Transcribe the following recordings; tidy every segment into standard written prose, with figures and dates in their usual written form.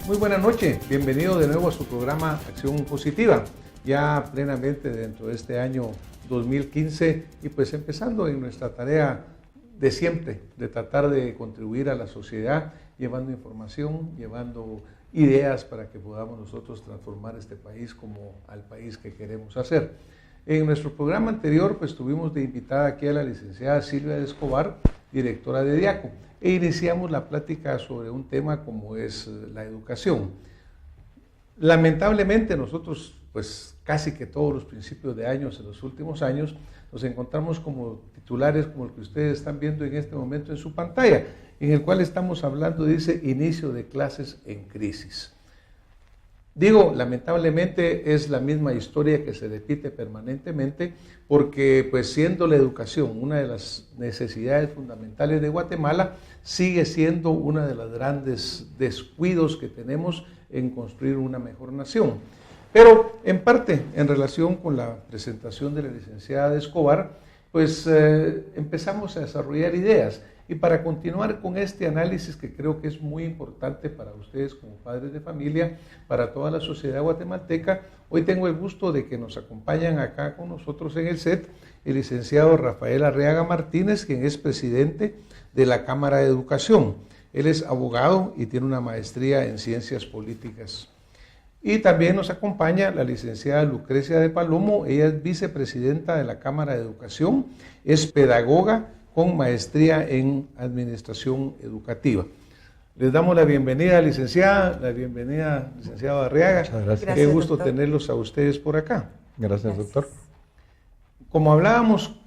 Muy buena noche, bienvenido de nuevo a su programa Acción Positiva, ya plenamente dentro de este año 2015 y pues empezando en nuestra tarea de siempre, de tratar de contribuir a la sociedad, llevando información, llevando ideas para que podamos nosotros transformar este país como al país que queremos hacer. En nuestro programa anterior pues tuvimos de invitada aquí a la licenciada Silvia de Escobar, directora de DIACO, e iniciamos la plática sobre un tema como es la educación. Lamentablemente nosotros, pues casi que todos los principios de años, en los últimos años, nos encontramos como titulares como el que ustedes están viendo en este momento en su pantalla, en el cual estamos hablando, dice, inicio de clases en crisis. Digo, lamentablemente es la misma historia que se repite permanentemente porque pues siendo la educación una de las necesidades fundamentales de Guatemala, sigue siendo una de los grandes descuidos que tenemos en construir una mejor nación. Pero en parte, en relación con la presentación de la licenciada de Escobar, pues empezamos a desarrollar ideas. Y para continuar con este análisis que creo que es muy importante para ustedes como padres de familia, para toda la sociedad guatemalteca, hoy tengo el gusto de que nos acompañan acá con nosotros en el set el licenciado Rafael Arriaga Martínez, quien es presidente de la Cámara de Educación. Él es abogado y tiene una maestría en Ciencias Políticas. Y también nos acompaña la licenciada Lucrecia de Palomo, ella es vicepresidenta de la Cámara de Educación, es pedagoga con maestría en Administración Educativa. Les damos la bienvenida, licenciada, licenciado Arriaga. Muchas gracias. Qué gusto doctor. Tenerlos a ustedes por acá. Gracias, doctor. Como hablábamos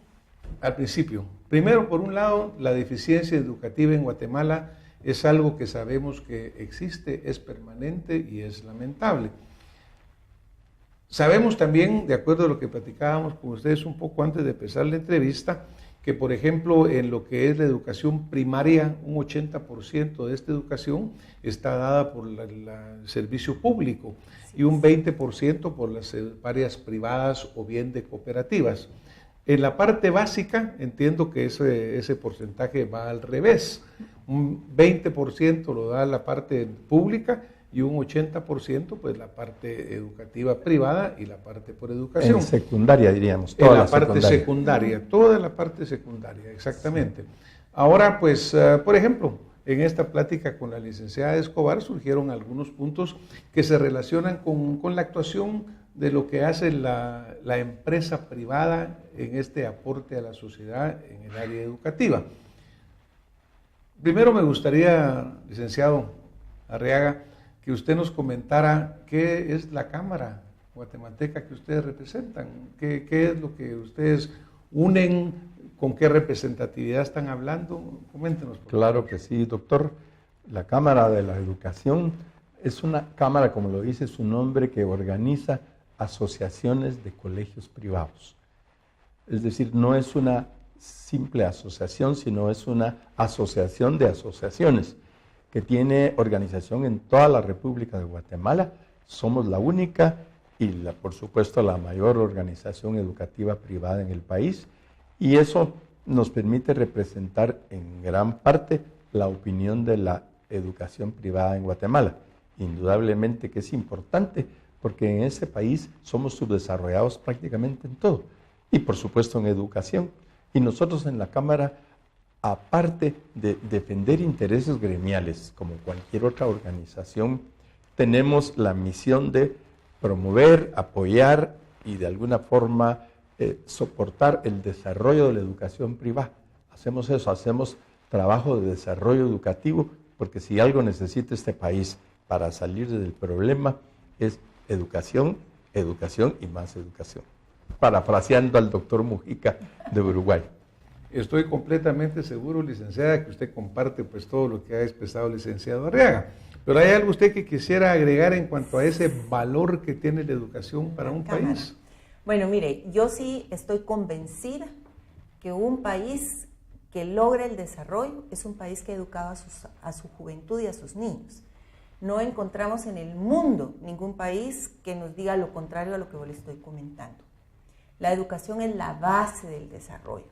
al principio, primero, por un lado, la deficiencia educativa en Guatemala es algo que sabemos que existe, es permanente y es lamentable. Sabemos también, de acuerdo a lo que platicábamos con ustedes un poco antes de empezar la entrevista, que por ejemplo en lo que es la educación primaria, un 80% de esta educación está dada por el servicio público y un 20% por las áreas privadas o bien de cooperativas. En la parte básica entiendo que ese porcentaje va al revés, un 20% lo da la parte pública y un 80% pues la parte educativa privada y la parte por educación. En secundaria diríamos, toda la parte secundaria, toda la parte secundaria, exactamente. Sí. Ahora pues, por ejemplo, en esta plática con la licenciada Escobar surgieron algunos puntos que se relacionan con la actuación de lo que hace la empresa privada en este aporte a la sociedad en el área educativa. Primero me gustaría, licenciado Arriaga, que usted nos comentara qué es la Cámara guatemalteca que ustedes representan, qué es lo que ustedes unen, con qué representatividad están hablando. Coméntenos. Claro que sí, doctor. La Cámara de la Educación es una cámara, como lo dice su nombre, que organiza asociaciones de colegios privados. Es decir, no es una simple asociación, sino es una asociación de asociaciones que tiene organización en toda la República de Guatemala. Somos la única y, por supuesto, la mayor organización educativa privada en el país, y eso nos permite representar en gran parte la opinión de la educación privada en Guatemala. Indudablemente que es importante, porque en ese país somos subdesarrollados prácticamente en todo, y por supuesto en educación. Y nosotros en la Cámara, aparte de defender intereses gremiales, como cualquier otra organización, tenemos la misión de promover, apoyar y de alguna forma soportar el desarrollo de la educación privada. Hacemos eso, hacemos trabajo de desarrollo educativo, porque si algo necesita este país para salir del problema es educación, educación y más educación. Parafraseando al doctor Mujica de Uruguay. Estoy completamente seguro, licenciada, que usted comparte pues todo lo que ha expresado el licenciado Arriaga. Pero ¿hay algo usted que quisiera agregar en cuanto a ese valor que tiene la educación para un país? Bueno, mire, yo sí estoy convencida que un país que logra el desarrollo es un país que ha educado a su juventud y a sus niños. No encontramos en el mundo ningún país que nos diga lo contrario a lo que yo le estoy comentando. La educación es la base del desarrollo.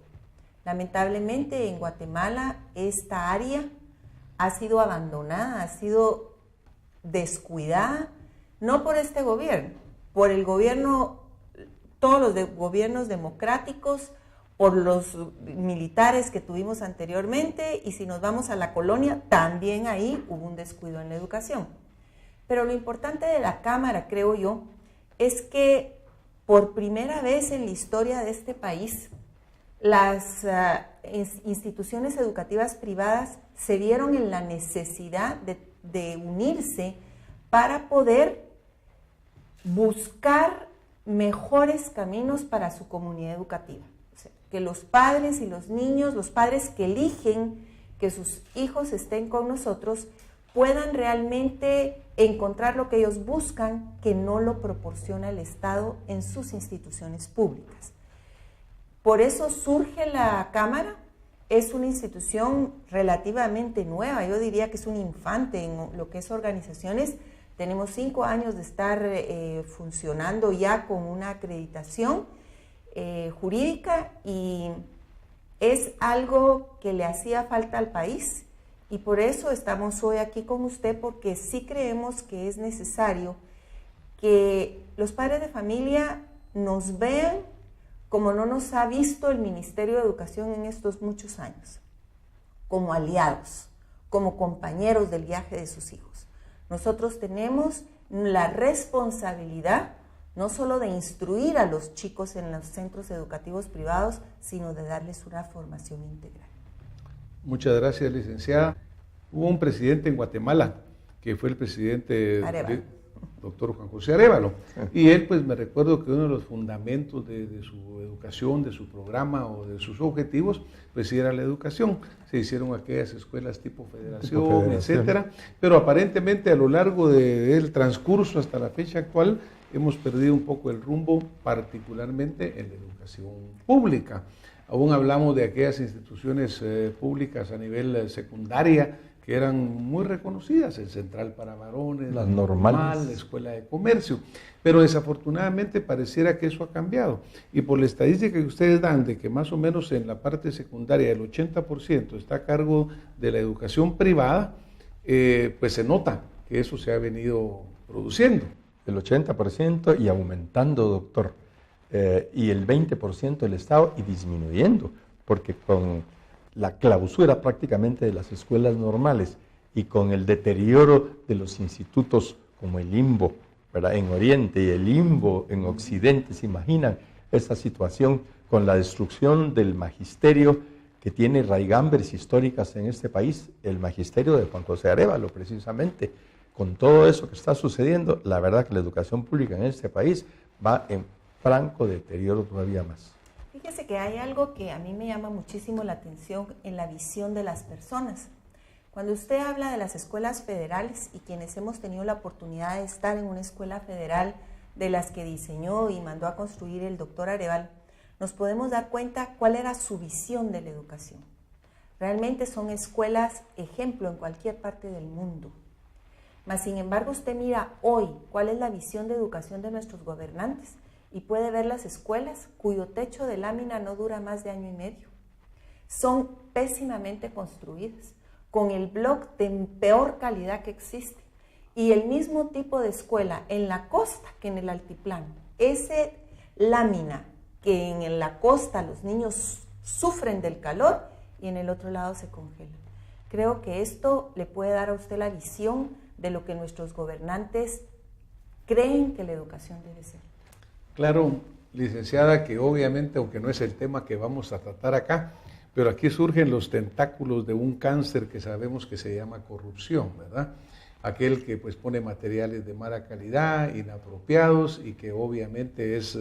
Lamentablemente en Guatemala esta área ha sido abandonada, ha sido descuidada, no por este gobierno, por el gobierno, todos los gobiernos democráticos, por los militares que tuvimos anteriormente, y si nos vamos a la colonia, también ahí hubo un descuido en la educación. Pero lo importante de la Cámara, creo yo, es que por primera vez en la historia de este país, las instituciones educativas privadas se vieron en la necesidad de unirse para poder buscar mejores caminos para su comunidad educativa. O sea, que los padres y los niños, los padres que eligen que sus hijos estén con nosotros, puedan realmente encontrar lo que ellos buscan, que no lo proporciona el Estado en sus instituciones públicas. Por eso surge la Cámara. Es una institución relativamente nueva, yo diría que es un infante en lo que es organizaciones. Tenemos 5 años de estar funcionando ya con una acreditación jurídica, y es algo que le hacía falta al país, y por eso estamos hoy aquí con usted, porque sí creemos que es necesario que los padres de familia nos vean como no nos ha visto el Ministerio de Educación en estos muchos años, como aliados, como compañeros del viaje de sus hijos. Nosotros tenemos la responsabilidad no solo de instruir a los chicos en los centros educativos privados, sino de darles una formación integral. Muchas gracias, licenciada. Hubo un presidente en Guatemala, que fue el presidente doctor Juan José Arévalo, y él, pues me recuerdo que uno de los fundamentos de su educación, de su programa o de sus objetivos, pues sí era la educación. Se hicieron aquellas escuelas tipo federación, etcétera, pero aparentemente a lo largo del transcurso hasta la fecha actual hemos perdido un poco el rumbo, particularmente en la educación pública. Aún hablamos de aquellas instituciones públicas a nivel secundaria que eran muy reconocidas, el Central para Varones, las normales, la Escuela de Comercio, pero desafortunadamente pareciera que eso ha cambiado. Y por la estadística que ustedes dan de que más o menos en la parte secundaria el 80% está a cargo de la educación privada, pues se nota que eso se ha venido produciendo. El 80% y aumentando, doctor, y el 20% el Estado y disminuyendo, porque con la clausura prácticamente de las escuelas normales y con el deterioro de los institutos como el IMBO, ¿verdad?, en Oriente y el IMBO en Occidente, ¿se imaginan esa situación con la destrucción del magisterio que tiene raigambres históricas en este país, el magisterio de Juan José Arévalo precisamente? Con todo eso que está sucediendo, la verdad que la educación pública en este país va en franco deterioro todavía más. Fíjese que hay algo que a mí me llama muchísimo la atención en la visión de las personas. Cuando usted habla de las escuelas federales, y quienes hemos tenido la oportunidad de estar en una escuela federal de las que diseñó y mandó a construir el doctor Arévalo, nos podemos dar cuenta cuál era su visión de la educación. Realmente son escuelas ejemplo en cualquier parte del mundo. Mas, sin embargo, usted mira hoy cuál es la visión de educación de nuestros gobernantes y puede ver las escuelas cuyo techo de lámina no dura más de 1 año y medio. Son pésimamente construidas, con el bloc de peor calidad que existe, y el mismo tipo de escuela en la costa que en el altiplano. Ese lámina que en la costa los niños sufren del calor y en el otro lado se congelan. Creo que esto le puede dar a usted la visión de lo que nuestros gobernantes creen que la educación debe ser. Claro, licenciada, que obviamente, aunque no es el tema que vamos a tratar acá, pero aquí surgen los tentáculos de un cáncer que sabemos que se llama corrupción, ¿verdad? Aquel que pues pone materiales de mala calidad, inapropiados, y que obviamente es,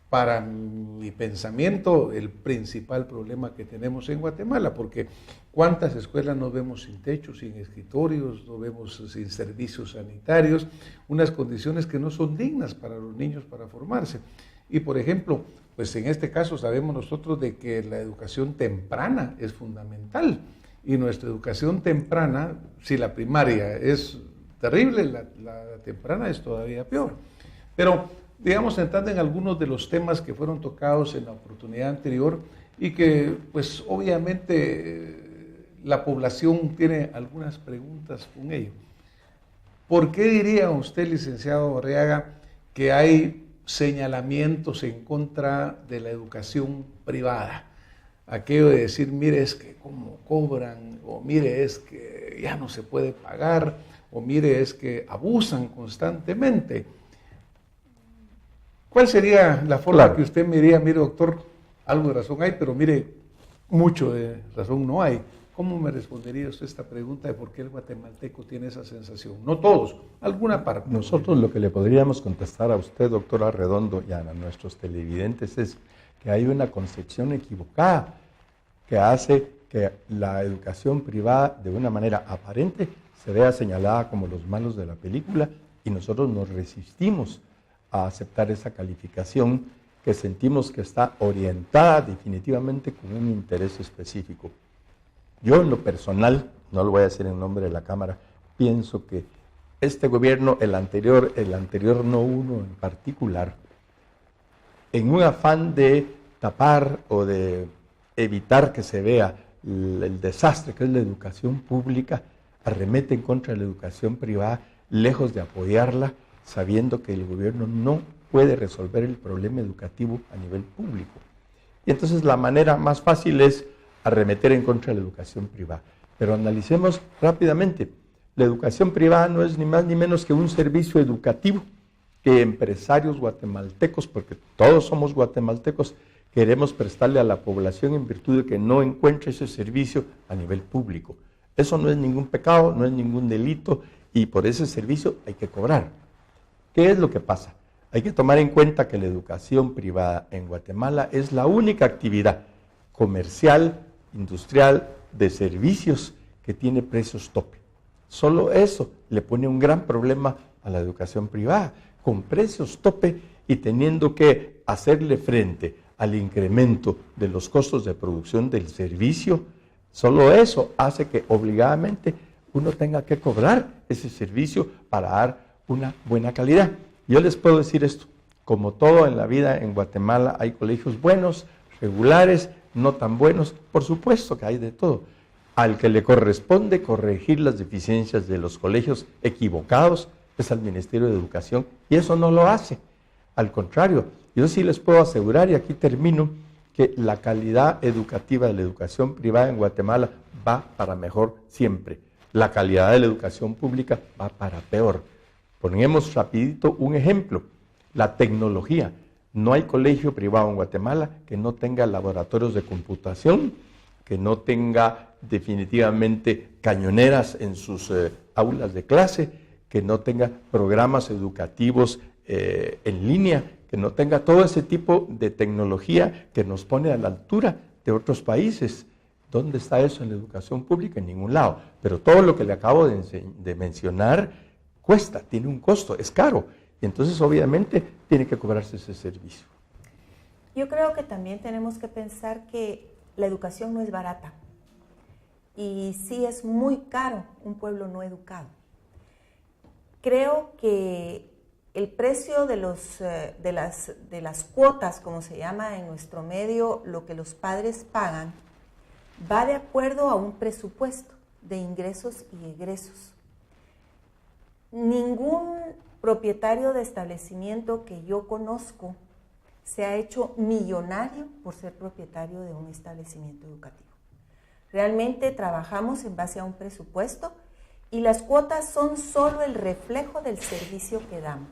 para mi pensamiento, el principal problema que tenemos en Guatemala, porque ¿cuántas escuelas nos vemos sin techo, sin escritorios, nos vemos sin servicios sanitarios, unas condiciones que no son dignas para los niños para formarse? Y por ejemplo, pues en este caso sabemos nosotros de que la educación temprana es fundamental, y nuestra educación temprana, si la primaria es terrible, la temprana es todavía peor. Pero digamos, entrando en algunos de los temas que fueron tocados en la oportunidad anterior y que pues obviamente la población tiene algunas preguntas con ello. ¿Por qué diría usted, licenciado Borreaga, que hay señalamientos en contra de la educación privada? Aquello de decir, mire, es que cómo cobran, o mire, es que ya no se puede pagar, o mire, es que abusan constantemente. ¿Cuál sería la forma que usted me diría, mire, doctor, algo de razón hay, pero mire, mucho de razón no hay? ¿Cómo me respondería usted esta pregunta de por qué el guatemalteco tiene esa sensación? No todos, alguna parte. Nosotros lo que le podríamos contestar a usted, doctor Arredondo, y a nuestros televidentes es que hay una concepción equivocada que hace que la educación privada, de una manera aparente, se vea señalada como los malos de la película, y nosotros nos resistimos a aceptar esa calificación que sentimos que está orientada definitivamente con un interés específico. Yo en lo personal, no lo voy a decir en nombre de la Cámara, pienso que este gobierno, el anterior no uno en particular, en un afán de tapar o de evitar que se vea el desastre que es la educación pública, arremete en contra de la educación privada, lejos de apoyarla, sabiendo que el gobierno no puede resolver el problema educativo a nivel público. Y entonces la manera más fácil es arremeter en contra de la educación privada. Pero analicemos rápidamente. La educación privada no es ni más ni menos que un servicio educativo que empresarios guatemaltecos, porque todos somos guatemaltecos, queremos prestarle a la población en virtud de que no encuentre ese servicio a nivel público. Eso no es ningún pecado, no es ningún delito, y por ese servicio hay que cobrar. ¿Qué es lo que pasa? Hay que tomar en cuenta que la educación privada en Guatemala es la única actividad comercial, industrial, de servicios que tiene precios tope. Solo eso le pone un gran problema a la educación privada, con precios tope y teniendo que hacerle frente al incremento de los costos de producción del servicio. Solo eso hace que obligadamente uno tenga que cobrar ese servicio para dar una buena calidad. Yo les puedo decir esto, como todo en la vida en Guatemala hay colegios buenos, regulares, no tan buenos, por supuesto que hay de todo. Al que le corresponde corregir las deficiencias de los colegios equivocados es al Ministerio de Educación, y eso no lo hace. Al contrario, yo sí les puedo asegurar, y aquí termino, que la calidad educativa de la educación privada en Guatemala va para mejor siempre. La calidad de la educación pública va para peor. Ponemos rapidito un ejemplo, la tecnología. No hay colegio privado en Guatemala que no tenga laboratorios de computación, que no tenga definitivamente cañoneras en sus aulas de clase, que no tenga programas educativos en línea, que no tenga todo ese tipo de tecnología que nos pone a la altura de otros países. ¿Dónde está eso en la educación pública? En ningún lado. Pero todo lo que le acabo de mencionar cuesta, tiene un costo, es caro. Y entonces obviamente tiene que cobrarse ese servicio. Yo creo que también tenemos que pensar que la educación no es barata. Y sí es muy caro un pueblo no educado. Creo que el precio de las cuotas, como se llama en nuestro medio, lo que los padres pagan, va de acuerdo a un presupuesto de ingresos y egresos. Ningún propietario de establecimiento que yo conozco se ha hecho millonario por ser propietario de un establecimiento educativo. Realmente trabajamos en base a un presupuesto y las cuotas son solo el reflejo del servicio que damos.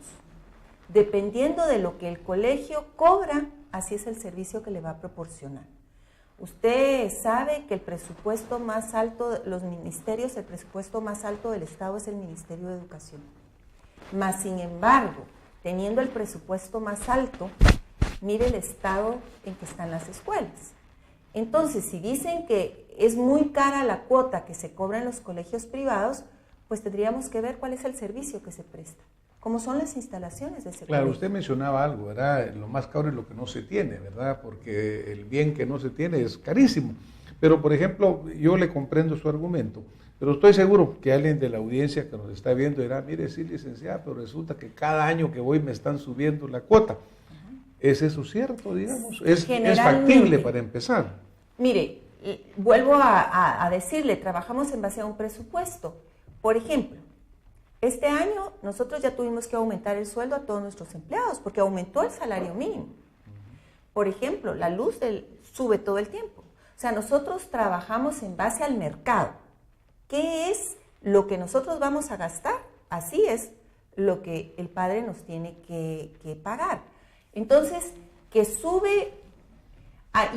Dependiendo de lo que el colegio cobra, así es el servicio que le va a proporcionar. Usted sabe que el presupuesto más alto, los ministerios, el presupuesto más alto del Estado es el Ministerio de Educación. Mas, sin embargo, teniendo el presupuesto más alto, mire el estado en que están las escuelas. Entonces, si dicen que es muy cara la cuota que se cobra en los colegios privados, pues tendríamos que ver cuál es el servicio que se presta, cómo son las instalaciones de ese colegio. Claro, usted mencionaba algo, ¿verdad? Lo más caro es lo que no se tiene, ¿verdad? Porque el bien que no se tiene es carísimo. Pero, por ejemplo, yo le comprendo su argumento, pero estoy seguro que alguien de la audiencia que nos está viendo dirá, mire, sí, licenciada, pero resulta que cada año que voy me están subiendo la cuota. ¿Es eso cierto, digamos? ¿Es factible para empezar? Mire, vuelvo a decirle, trabajamos en base a un presupuesto. Por ejemplo, Este año nosotros ya tuvimos que aumentar el sueldo a todos nuestros empleados porque aumentó el salario mínimo. Por ejemplo, la luz sube todo el tiempo. O sea, nosotros trabajamos en base al mercado. ¿Qué es lo que nosotros vamos a gastar? Así es lo que el padre nos tiene que pagar. Entonces, que sube,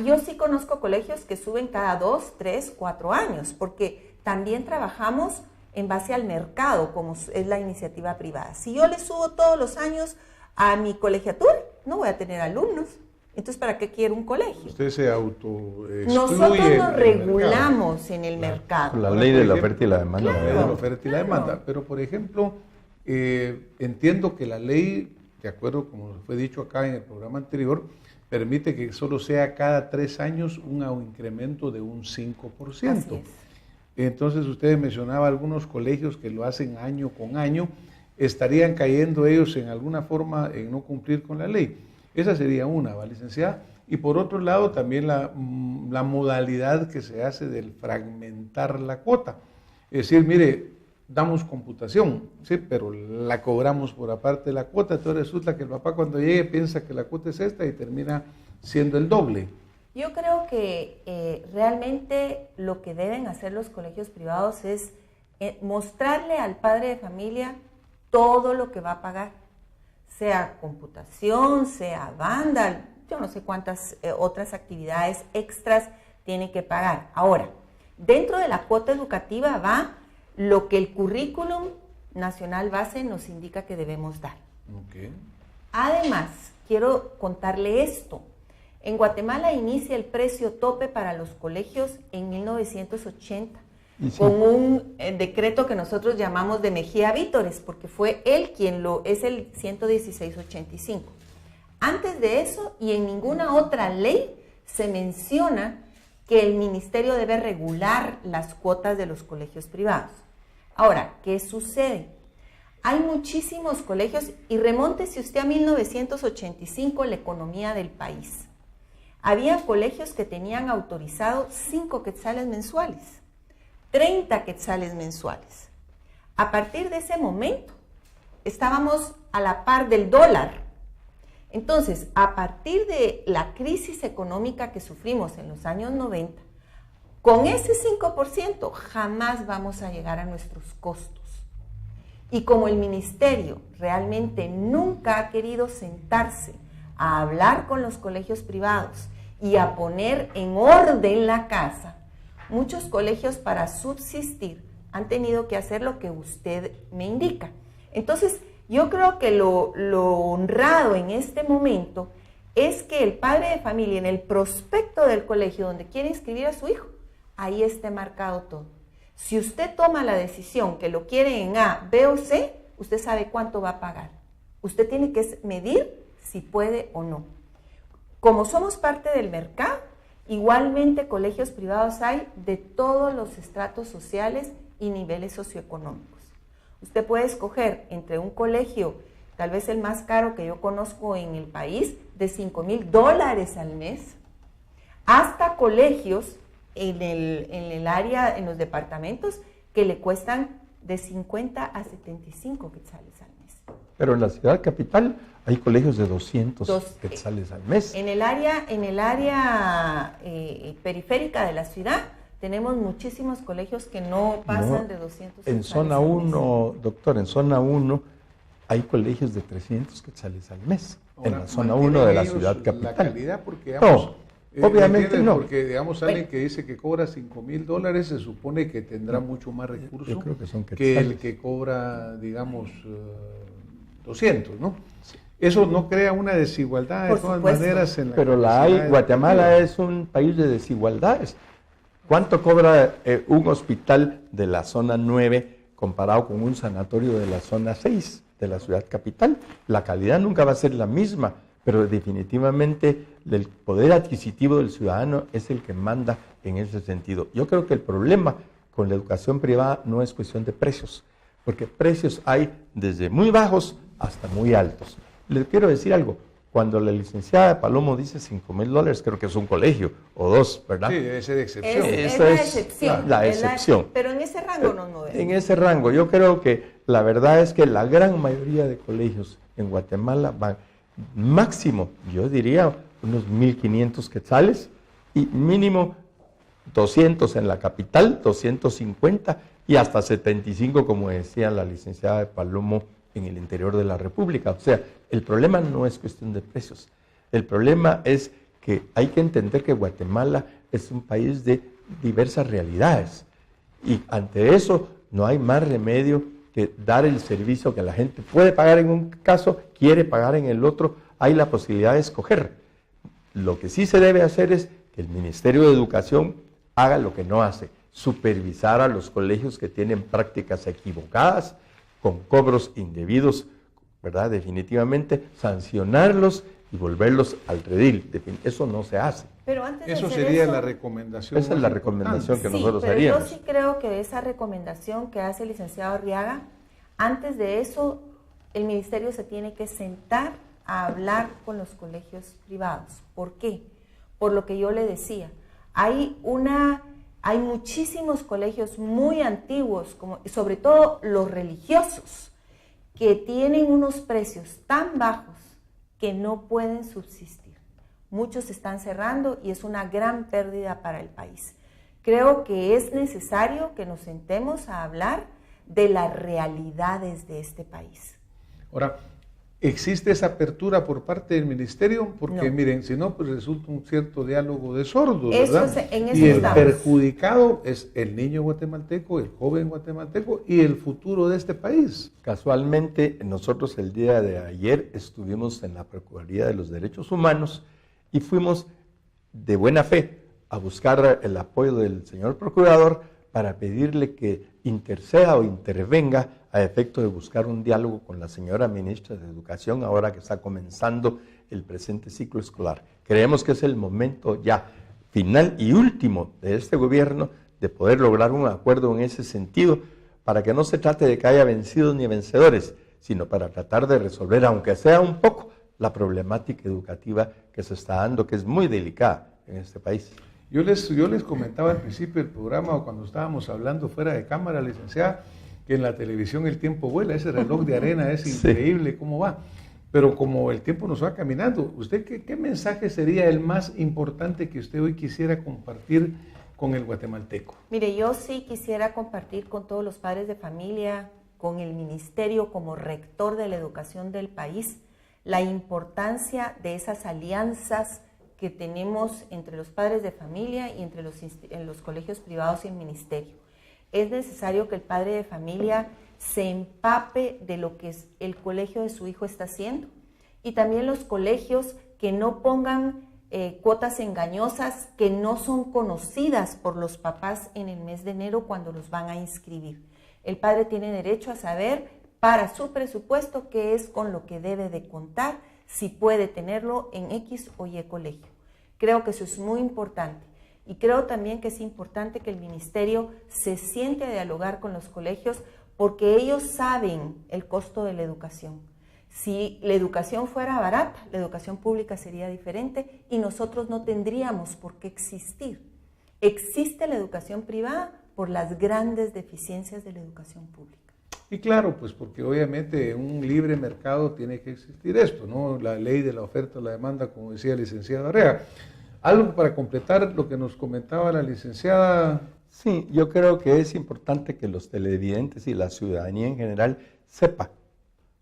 yo sí conozco colegios que suben cada 2, 3, 4 años, porque también trabajamos en base al mercado, como es la iniciativa privada. Si yo le subo todos los años a mi colegiatura, no voy a tener alumnos. Entonces, ¿para qué quiero un colegio? Usted se autoexcluye. Nosotros nos regulamos en el mercado. La ley de la oferta y la demanda. La ley de la oferta y la demanda. Pero, por ejemplo, entiendo que la ley, de acuerdo como fue dicho acá en el programa anterior, permite que solo sea cada 3 años un incremento de un 5%. Así es. Entonces, usted mencionaba algunos colegios que lo hacen año con año. ¿Estarían cayendo ellos en alguna forma en no cumplir con la ley? Esa sería una, ¿va, licenciada? Y por otro lado, también la modalidad que se hace del fragmentar la cuota. Es decir, mire, damos computación, sí, pero la cobramos por aparte de la cuota. Entonces resulta que el papá cuando llegue piensa que la cuota es esta y termina siendo el doble. Yo creo que realmente lo que deben hacer los colegios privados es mostrarle al padre de familia todo lo que va a pagar, sea computación, sea banda, yo no sé cuántas otras actividades extras tiene que pagar. Ahora, dentro de la cuota educativa va lo que el currículum nacional base nos indica que debemos dar. Okay. Además, quiero contarle esto. En Guatemala inicia el precio tope para los colegios en 1980. Con un decreto que nosotros llamamos de Mejía Vítores, porque fue él quien es el 11685. Antes de eso, y en ninguna otra ley, se menciona que el ministerio debe regular las cuotas de los colegios privados. Ahora, ¿qué sucede? Hay muchísimos colegios, y remóntese usted a 1985, la economía del país. Había colegios que tenían autorizado 5 quetzales mensuales. 30 quetzales mensuales. A partir de ese momento, estábamos a la par del dólar. Entonces, a partir de la crisis económica que sufrimos en los años 90, con ese 5% jamás vamos a llegar a nuestros costos. Y como el ministerio realmente nunca ha querido sentarse a hablar con los colegios privados y a poner en orden la casa, muchos colegios para subsistir han tenido que hacer lo que usted me indica. Entonces, yo creo que lo honrado en este momento es que el padre de familia en el prospecto del colegio donde quiere inscribir a su hijo, ahí esté marcado todo. Si usted toma la decisión que lo quiere en A, B o C, usted sabe cuánto va a pagar. Usted tiene que medir si puede o no. Como somos parte del mercado, igualmente colegios privados hay de todos los estratos sociales y niveles socioeconómicos. Usted puede escoger entre un colegio, tal vez el más caro que yo conozco en el país, de $5,000 al mes, hasta colegios en el área, en los departamentos, que le cuestan de 50 a 75 quetzales al mes. Pero en la ciudad capital hay colegios de 200 quetzales al mes. En el área periférica de la ciudad tenemos muchísimos colegios que no pasan de 200 en quetzales zona 1, doctor, en zona 1 hay colegios de 300 quetzales al mes. Ahora, en la zona 1 de la ciudad capital. La calidad, porque digamos, no, obviamente no. Porque digamos, alguien que dice que cobra $5,000 se supone que tendrá mucho más recursos que el que cobra, digamos, 200, ¿no? Sí. Eso no crea una desigualdad de todas maneras en la. Pero la hay. Guatemala es un país de desigualdades. ¿Cuánto cobra un hospital de la zona 9 comparado con un sanatorio de la zona 6 de la ciudad capital? La calidad nunca va a ser la misma, pero definitivamente el poder adquisitivo del ciudadano es el que manda en ese sentido. Yo creo que el problema con la educación privada no es cuestión de precios, porque precios hay desde muy bajos hasta muy altos. Les quiero decir algo, Cuando la licenciada Palomo dice $5,000, creo que es un colegio o dos, ¿verdad? Sí, debe ser excepción. Esa la es excepción. la excepción. Pero en ese rango nos movemos. En ese rango, yo creo que la verdad es que la gran mayoría de colegios en Guatemala van máximo, yo diría, unos 1,500 quetzales y mínimo 200 en la capital, 250 y hasta 75, como decía la licenciada Palomo, en el interior de la República. O sea, el problema no es cuestión de precios. El problema es que hay que entender que Guatemala es un país de diversas realidades. Y ante eso no hay más remedio que dar el servicio que la gente puede pagar en un caso, quiere pagar en el otro. Hay la posibilidad de escoger. Lo que sí se debe hacer es que el Ministerio de Educación haga lo que no hace, supervisar a los colegios que tienen prácticas equivocadas, con cobros indebidos, ¿verdad? Definitivamente, sancionarlos y volverlos al redil. Eso no se hace. Pero antes de eso hacer sería eso, la recomendación. Esa es la recomendación que nosotros pero haríamos. Yo sí creo que esa recomendación que hace el licenciado Arriaga, antes de eso, el ministerio se tiene que sentar a hablar con los colegios privados. ¿Por qué? Por lo que yo le decía. Hay muchísimos colegios muy antiguos, sobre todo los religiosos, que tienen unos precios tan bajos que no pueden subsistir. Muchos están cerrando y es una gran pérdida para el país. Creo que es necesario que nos sentemos a hablar de las realidades de este país. Ahora, ¿existe esa apertura por parte del ministerio? Porque No. miren, si no, pues resulta un cierto diálogo de sordos, Eso ¿verdad? en eso Y el estamos. perjudicado es el niño guatemalteco, el joven guatemalteco y el futuro de este país. Casualmente, nosotros el día de ayer estuvimos en la Procuraduría de los Derechos Humanos y fuimos de buena fe a buscar el apoyo del señor procurador para pedirle que interceda o intervenga a efecto de buscar un diálogo con la señora ministra de Educación ahora que está comenzando el presente ciclo escolar. Creemos que es el momento ya final y último de este gobierno de poder lograr un acuerdo en ese sentido para que no se trate de que haya vencidos ni vencedores, sino para tratar de resolver, aunque sea un poco, la problemática educativa que se está dando, que es muy delicada en este país. Yo les comentaba al principio del programa o cuando estábamos hablando fuera de cámara, licenciada, que en la televisión el tiempo vuela, ese reloj de arena es increíble cómo va. Pero como el tiempo nos va caminando, ¿usted qué mensaje sería el más importante que usted hoy quisiera compartir con el guatemalteco? Mire, yo sí quisiera compartir con todos los padres de familia, con el ministerio como rector de la educación del país, la importancia de esas alianzas que tenemos entre los padres de familia y entre los colegios privados y el ministerio. Es necesario que el padre de familia se empape de lo que el colegio de su hijo está haciendo y también los colegios que no pongan cuotas engañosas que no son conocidas por los papás en el mes de enero cuando los van a inscribir. El padre tiene derecho a saber para su presupuesto qué es con lo que debe de contar, si puede tenerlo en X o Y colegio. Creo que eso es muy importante. Y creo también que es importante que el ministerio se siente a dialogar con los colegios porque ellos saben el costo de la educación. Si la educación fuera barata, la educación pública sería diferente y nosotros no tendríamos por qué existir. Existe la educación privada por las grandes deficiencias de la educación pública. Y claro, pues porque obviamente en un libre mercado tiene que existir esto, ¿no? La ley de la oferta y la demanda, como decía el licenciado Arriaga. ¿Algo para completar lo que nos comentaba la licenciada? Sí, yo creo que es importante que los televidentes y la ciudadanía en general sepa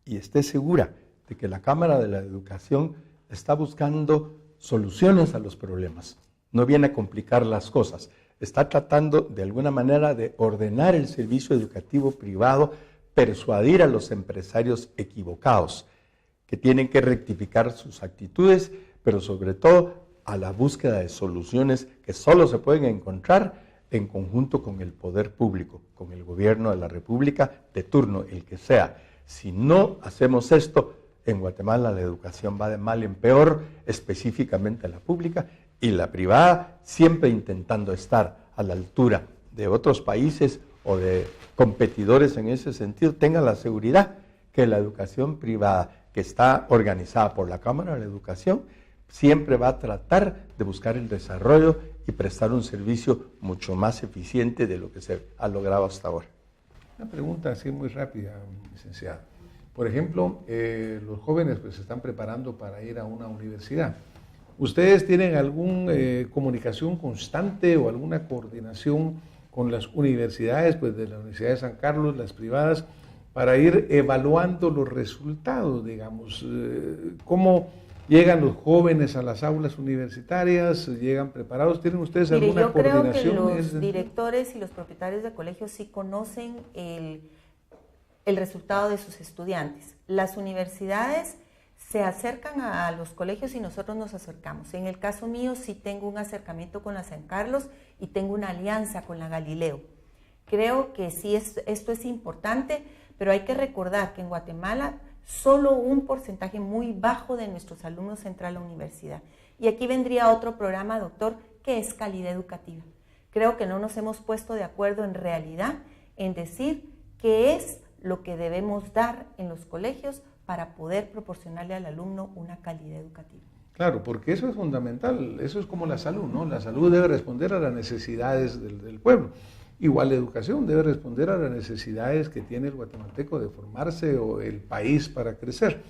y esté segura de que la Cámara de la Educación está buscando soluciones a los problemas. No viene a complicar las cosas. Está tratando de alguna manera de ordenar el servicio educativo privado, persuadir a los empresarios equivocados que tienen que rectificar sus actitudes, pero sobre todo a la búsqueda de soluciones que solo se pueden encontrar en conjunto con el poder público, con el gobierno de la República de turno, el que sea. Si no hacemos esto, en Guatemala la educación va de mal en peor, específicamente la pública, y la privada siempre intentando estar a la altura de otros países o de competidores en ese sentido. Tenga la seguridad que la educación privada, que está organizada por la Cámara de la Educación, siempre va a tratar de buscar el desarrollo y prestar un servicio mucho más eficiente de lo que se ha logrado hasta ahora. Una pregunta así muy rápida, licenciado. Por ejemplo, los jóvenes pues se están preparando para ir a una universidad. ¿Ustedes tienen alguna comunicación constante o alguna coordinación con las universidades, pues de la Universidad de San Carlos, las privadas, para ir evaluando los resultados, digamos? ¿Cómo llegan los jóvenes a las aulas universitarias? ¿Llegan preparados? ¿Tienen ustedes alguna coordinación? Yo creo que los directores y los propietarios de colegios sí conocen el resultado de sus estudiantes. Las universidades se acercan a los colegios y nosotros nos acercamos. En el caso mío sí tengo un acercamiento con la San Carlos y tengo una alianza con la Galileo. Creo que sí, esto es importante, pero hay que recordar que en Guatemala solo un porcentaje muy bajo de nuestros alumnos entra a la universidad. Y aquí vendría otro programa, doctor, que es calidad educativa. Creo que no nos hemos puesto de acuerdo en realidad en decir qué es lo que debemos dar en los colegios para poder proporcionarle al alumno una calidad educativa. Claro, porque eso es fundamental, eso es como la salud, ¿no? La salud debe responder a las necesidades del pueblo. Igual la educación debe responder a las necesidades que tiene el guatemalteco de formarse o el país para crecer.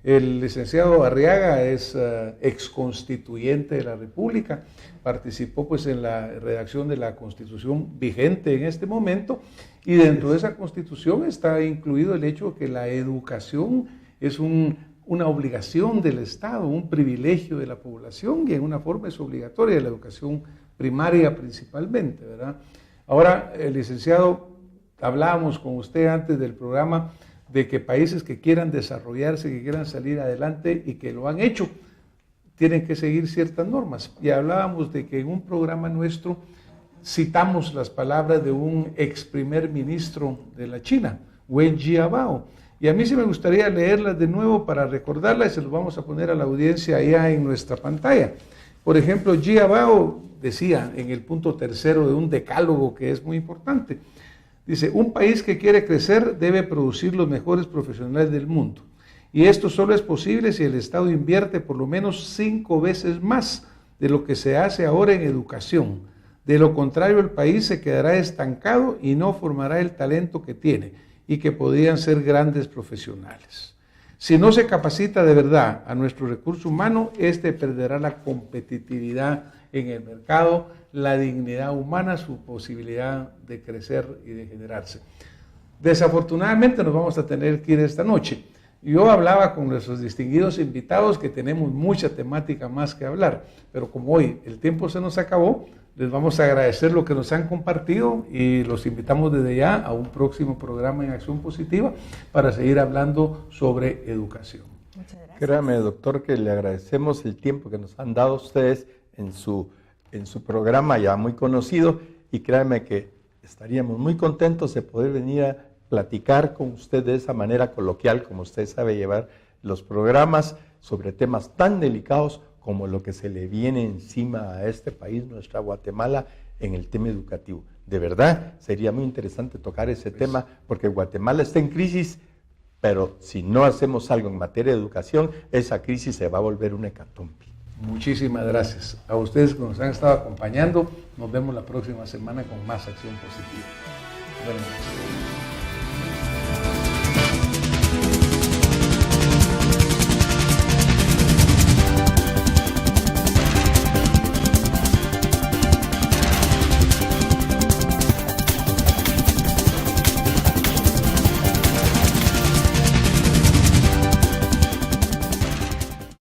El licenciado Arriaga es exconstituyente de la República, participó pues en la redacción de la Constitución vigente en este momento, y dentro de esa Constitución está incluido el hecho de que la educación es una obligación del Estado, un privilegio de la población, y en una forma es obligatoria, la educación primaria principalmente, ¿verdad? Ahora, licenciado, hablábamos con usted antes del programa de que países que quieran desarrollarse, que quieran salir adelante y que lo han hecho, tienen que seguir ciertas normas. Y hablábamos de que en un programa nuestro citamos las palabras de un ex primer ministro de la China, Wen Jiabao. Y a mí sí me gustaría leerlas de nuevo para recordarlas y se los vamos a poner a la audiencia allá en nuestra pantalla. Por ejemplo, Jiabao decía en el punto 3 de un decálogo que es muy importante. Dice, un país que quiere crecer debe producir los mejores profesionales del mundo. Y esto solo es posible si el Estado invierte por lo menos 5 veces más de lo que se hace ahora en educación. De lo contrario, el país se quedará estancado y no formará el talento que tiene y que podrían ser grandes profesionales. Si no se capacita de verdad a nuestro recurso humano, este perderá la competitividad en el mercado, la dignidad humana, su posibilidad de crecer y de generarse. Desafortunadamente nos vamos a tener que ir esta noche. Yo hablaba con nuestros distinguidos invitados que tenemos mucha temática más que hablar, pero como hoy el tiempo se nos acabó, les vamos a agradecer lo que nos han compartido y los invitamos desde ya a un próximo programa en Acción Positiva para seguir hablando sobre educación. Muchas gracias. Créame, doctor, que le agradecemos el tiempo que nos han dado ustedes en su programa ya muy conocido, y créame que estaríamos muy contentos de poder venir a platicar con usted de esa manera coloquial, como usted sabe llevar los programas sobre temas tan delicados como lo que se le viene encima a este país, nuestra Guatemala, en el tema educativo. De verdad, sería muy interesante tocar ese tema, porque Guatemala está en crisis, pero si no hacemos algo en materia de educación, esa crisis se va a volver una hecatombe. Muchísimas gracias a ustedes que nos han estado acompañando. Nos vemos la próxima semana con más Acción Positiva. Buenas noches.